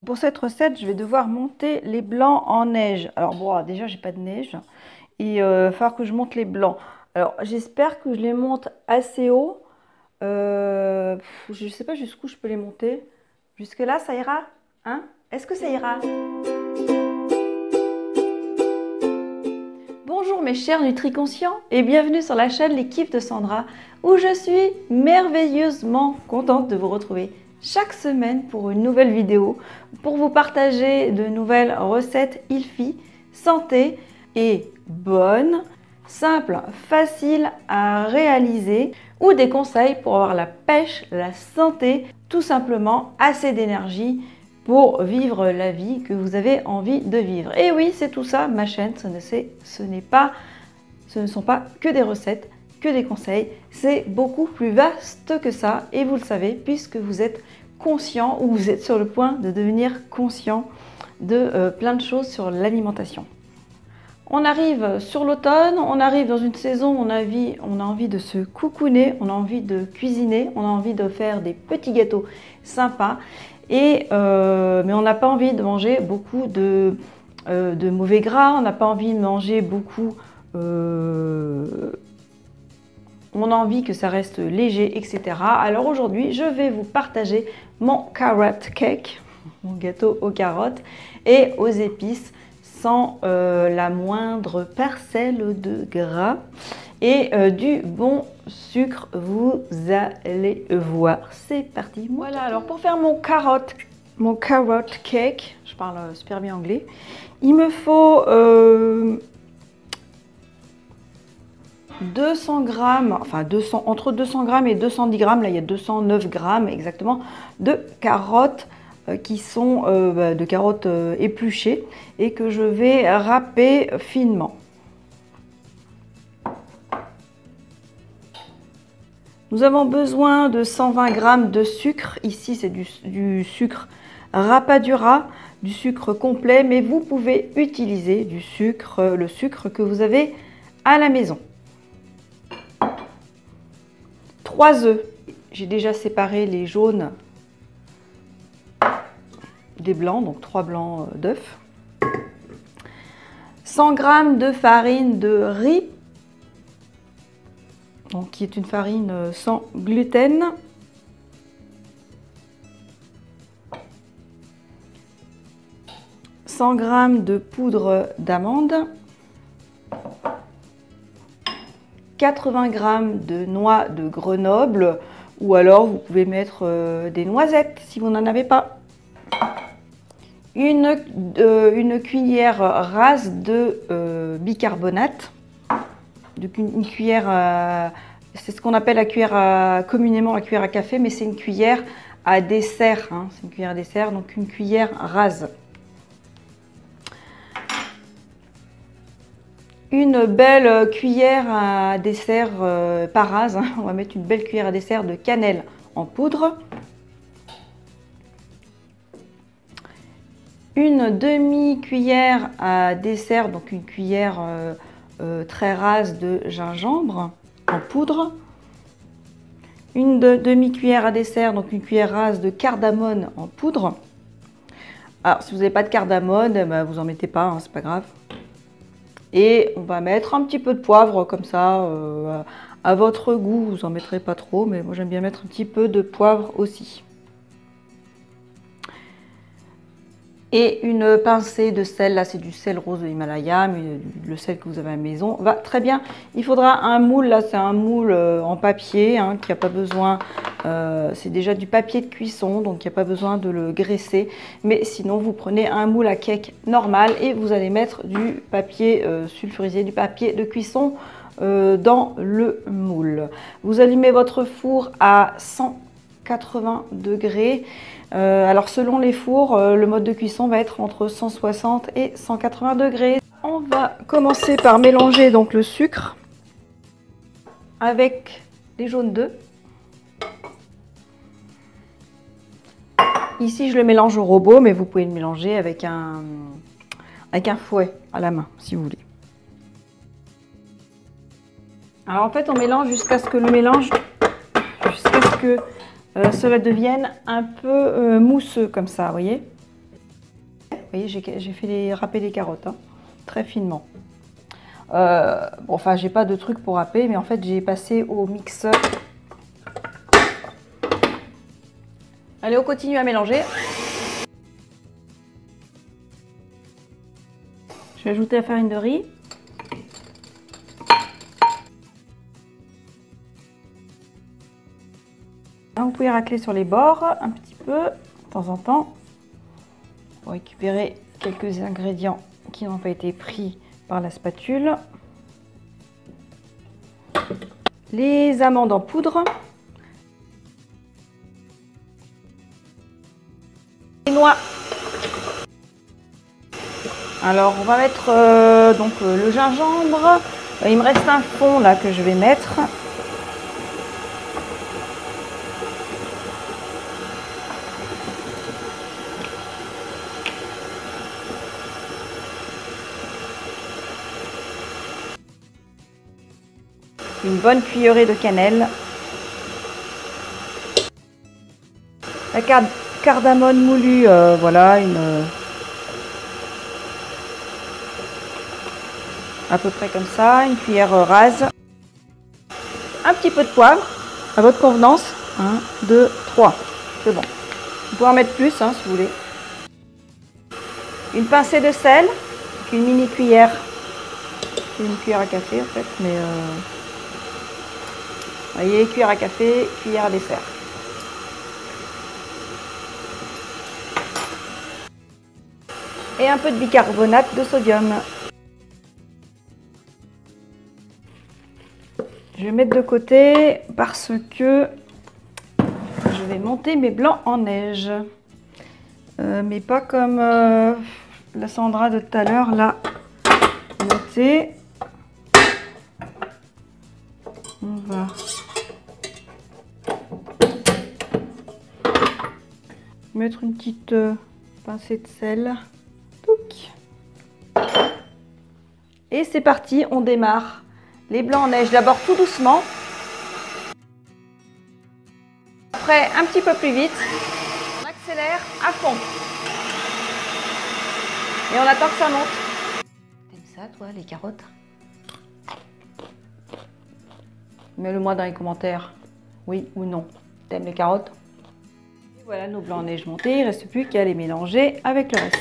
Pour cette recette, je vais devoir monter les blancs en neige. Alors bon, déjà, j'ai pas de neige et il va falloir que je monte les blancs. Alors, j'espère que je les monte assez haut. Je ne sais pas jusqu'où je peux les monter. Jusque là, ça ira? Hein? Est-ce que ça ira? Bonjour mes chers nutri-conscients et bienvenue sur la chaîne Les Kiffs de Sandra où je suis merveilleusement contente de vous retrouver chaque semaine pour une nouvelle vidéo pour vous partager de nouvelles recettes ILFI, santé et bonnes, simples, faciles à réaliser ou des conseils pour avoir la pêche, la santé, tout simplement assez d'énergie pour vivre la vie que vous avez envie de vivre. Et oui, c'est tout ça, ma chaîne, ce ne sont pas que des recettes, que des conseils, c'est beaucoup plus vaste que ça et vous le savez puisque vous êtes conscient ou vous êtes sur le point de devenir conscient de plein de choses sur l'alimentation. On arrive sur l'automne, on arrive dans une saison où on a envie de se coucouner, on a envie de cuisiner, on a envie de faire des petits gâteaux sympas. Mais on n'a pas envie de manger beaucoup de mauvais gras, on n'a pas envie de manger beaucoup, on a envie que ça reste léger, etc. Alors aujourd'hui, je vais vous partager mon carrot cake, mon gâteau aux carottes et aux épices sans la moindre parcelle de gras et du bon sucre, vous allez voir. C'est parti. Voilà, alors pour faire mon carrot cake, je parle super bien anglais, il me faut 200 grammes, enfin entre 200 grammes et 210 grammes, là il y a 209 grammes exactement, de carottes qui sont de carottes épluchées et que je vais râper finement. Nous avons besoin de 120 grammes de sucre. Ici, c'est du sucre Rapadura, du sucre complet, mais vous pouvez utiliser le sucre que vous avez à la maison. 3 œufs. J'ai déjà séparé les jaunes des blancs, donc 3 blancs d'œufs. 100 grammes de farine de riz, donc qui est une farine sans gluten. 100 grammes de poudre d'amande. 80 grammes de noix de Grenoble, ou alors vous pouvez mettre des noisettes si vous n'en avez pas. Une cuillère rase de bicarbonate. Une cuillère, c'est ce qu'on appelle la cuillère communément la cuillère à café, mais c'est une cuillère à dessert, hein, c'est une cuillère à dessert, donc une cuillère rase. Une belle cuillère à dessert, pas rase, hein, on va mettre une belle cuillère à dessert de cannelle en poudre. Une demi-cuillère à dessert, donc une cuillère très rase de gingembre en poudre. Une demi-cuillère à dessert, donc une cuillère rase de cardamone en poudre. Alors, si vous n'avez pas de cardamone, ben, vous n'en mettez pas, hein, c'est pas grave. Et on va mettre un petit peu de poivre comme ça, à votre goût, vous n'en mettrez pas trop, mais moi j'aime bien mettre un petit peu de poivre aussi. Et une pincée de sel, là c'est du sel rose de l'Himalaya, mais le sel que vous avez à la maison va très bien. Il faudra un moule, là c'est un moule en papier, hein, qui n'a pas besoin, c'est déjà du papier de cuisson, donc il n'y a pas besoin de le graisser. Mais sinon vous prenez un moule à cake normal et vous allez mettre du papier sulfurisé, du papier de cuisson dans le moule. Vous allumez votre four à 180 degrés. Alors selon les fours, le mode de cuisson va être entre 160 et 180 degrés. On va commencer par mélanger donc le sucre avec les jaunes d'œufs. Ici je le mélange au robot, mais vous pouvez le mélanger avec un fouet à la main si vous voulez. Alors en fait on mélange jusqu'à ce que cela devienne un peu mousseux comme ça, vous voyez. voyez, j'ai fait râper les carottes, hein, très finement. Bon, enfin, j'ai pas de truc pour râper, mais en fait, j'ai passé au mixeur. Allez, on continue à mélanger. Je vais ajouter la farine de riz. Vous pouvez racler sur les bords un petit peu, de temps en temps, pour récupérer quelques ingrédients qui n'ont pas été pris par la spatule. Les amandes en poudre. Les noix. Alors on va mettre donc le gingembre. Il me reste un fond là que je vais mettre. Une bonne cuillerée de cannelle. La cardamome moulue, voilà, à peu près comme ça, une cuillère rase. Un petit peu de poivre, à votre convenance. 1, 2, 3, c'est bon. Vous pouvez en mettre plus hein, si vous voulez. Une pincée de sel, une mini cuillère. Une cuillère à café en fait, mais vous voyez, cuillère à café, cuillère à dessert. Et un peu de bicarbonate de sodium. Je vais mettre de côté parce que je vais monter mes blancs en neige. Mais pas comme la Sandra de tout à l'heure, là. Notez. On va mettre une petite pincée de sel. Touc. Et c'est parti, on démarre. Les blancs en neige, d'abord tout doucement. Après, un petit peu plus vite. On accélère à fond. Et on attend que ça monte. T'aimes ça, toi, les carottes? Mets-le-moi dans les commentaires. Oui ou non. T'aimes les carottes? Et voilà nos blancs en neige montés. Il ne reste plus qu'à les mélanger avec le reste.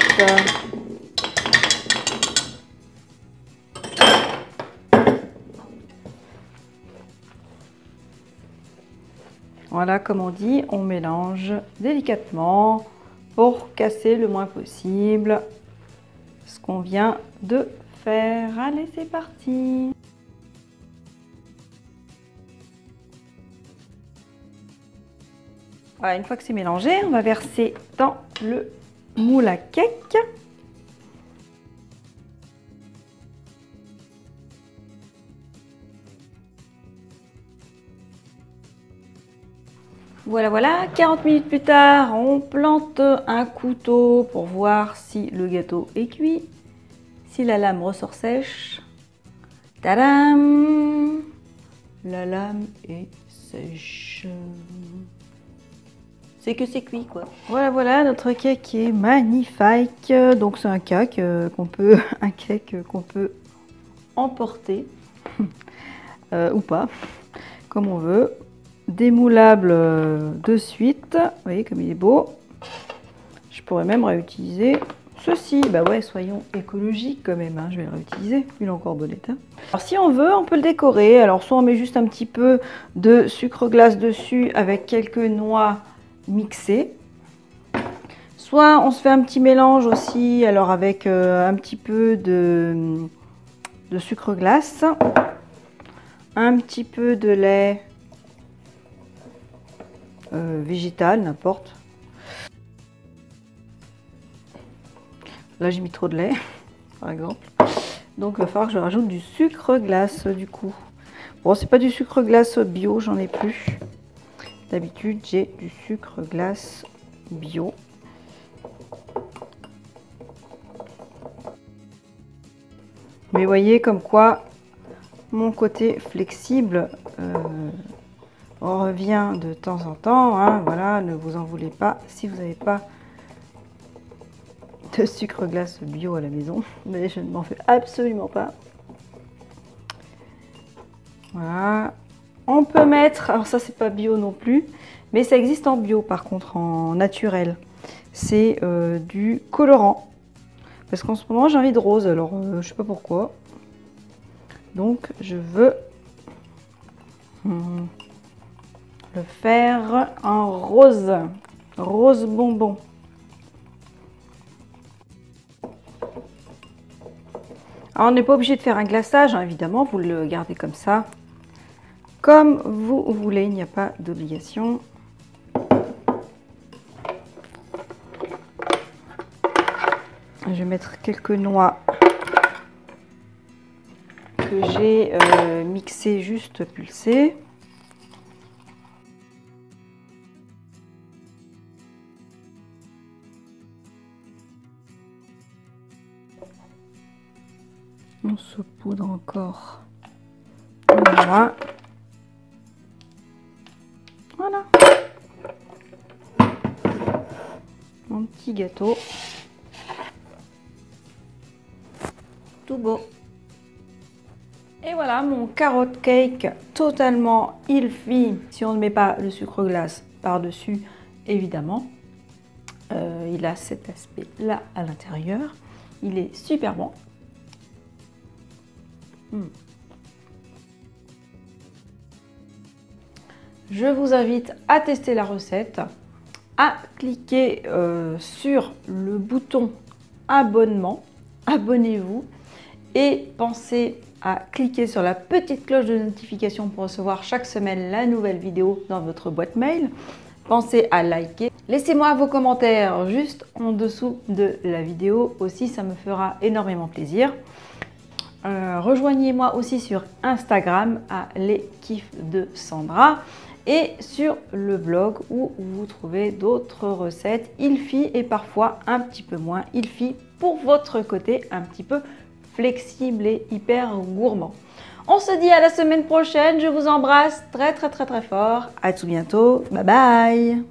Voilà, comme on dit, on mélange délicatement pour casser le moins possible ce qu'on vient de faire. Allez, c'est parti! Voilà, une fois que c'est mélangé, on va verser dans le moule à cake. Voilà, voilà, 40 minutes plus tard, on plante un couteau pour voir si le gâteau est cuit, si la lame ressort sèche. Tadam! La lame est sèche. C'est que c'est cuit, quoi. Voilà, voilà, notre cake est magnifique. Donc c'est un cake qu'on peut emporter ou pas, comme on veut. Démoulable de suite. Vous voyez comme il est beau. Je pourrais même réutiliser ceci. Bah ouais, soyons écologiques quand même. Hein. Je vais le réutiliser. Il est encore bon état. Alors si on veut, on peut le décorer. Alors soit on met juste un petit peu de sucre glace dessus avec quelques noix mixées. Soit on se fait un petit mélange aussi. Alors avec un petit peu de sucre glace, un petit peu de lait. Végétal, n'importe. Là j'ai mis trop de lait, par exemple. Donc il va falloir que je rajoute du sucre glace du coup. Bon, c'est pas du sucre glace bio, j'en ai plus. D'habitude j'ai du sucre glace bio. Mais voyez comme quoi mon côté flexible on revient de temps en temps, hein, voilà, ne vous en voulez pas si vous n'avez pas de sucre glace bio à la maison, mais je ne m'en fais absolument pas. Voilà. On peut mettre, alors ça c'est pas bio non plus, mais ça existe en bio par contre, en naturel. C'est du colorant. Parce qu'en ce moment j'ai envie de rose, alors je sais pas pourquoi. Donc je veux le faire en rose. Rose bonbon. Alors on n'est pas obligé de faire un glaçage, hein, évidemment, vous le gardez comme ça. Comme vous voulez, il n'y a pas d'obligation. Je vais mettre quelques noix que j'ai mixées, juste pulsées. On saupoudre encore. Voilà. Voilà. Mon petit gâteau. Tout beau. Et voilà mon carotte cake totalement healthy. Si on ne met pas le sucre glace par-dessus, évidemment. Il a cet aspect là à l'intérieur. Il est super bon. Je vous invite à tester la recette, à cliquer sur le bouton abonnement, abonnez-vous et pensez à cliquer sur la petite cloche de notification pour recevoir chaque semaine la nouvelle vidéo dans votre boîte mail. Pensez à liker. Laissez-moi vos commentaires juste en dessous de la vidéo aussi, ça me fera énormément plaisir. Rejoignez-moi aussi sur Instagram à les kiffs de Sandra et sur le blog où vous trouvez d'autres recettes healthy et parfois un petit peu moins healthy pour votre côté un petit peu flexible et hyper gourmand. On se dit à la semaine prochaine, je vous embrasse très fort, à tout bientôt, bye bye.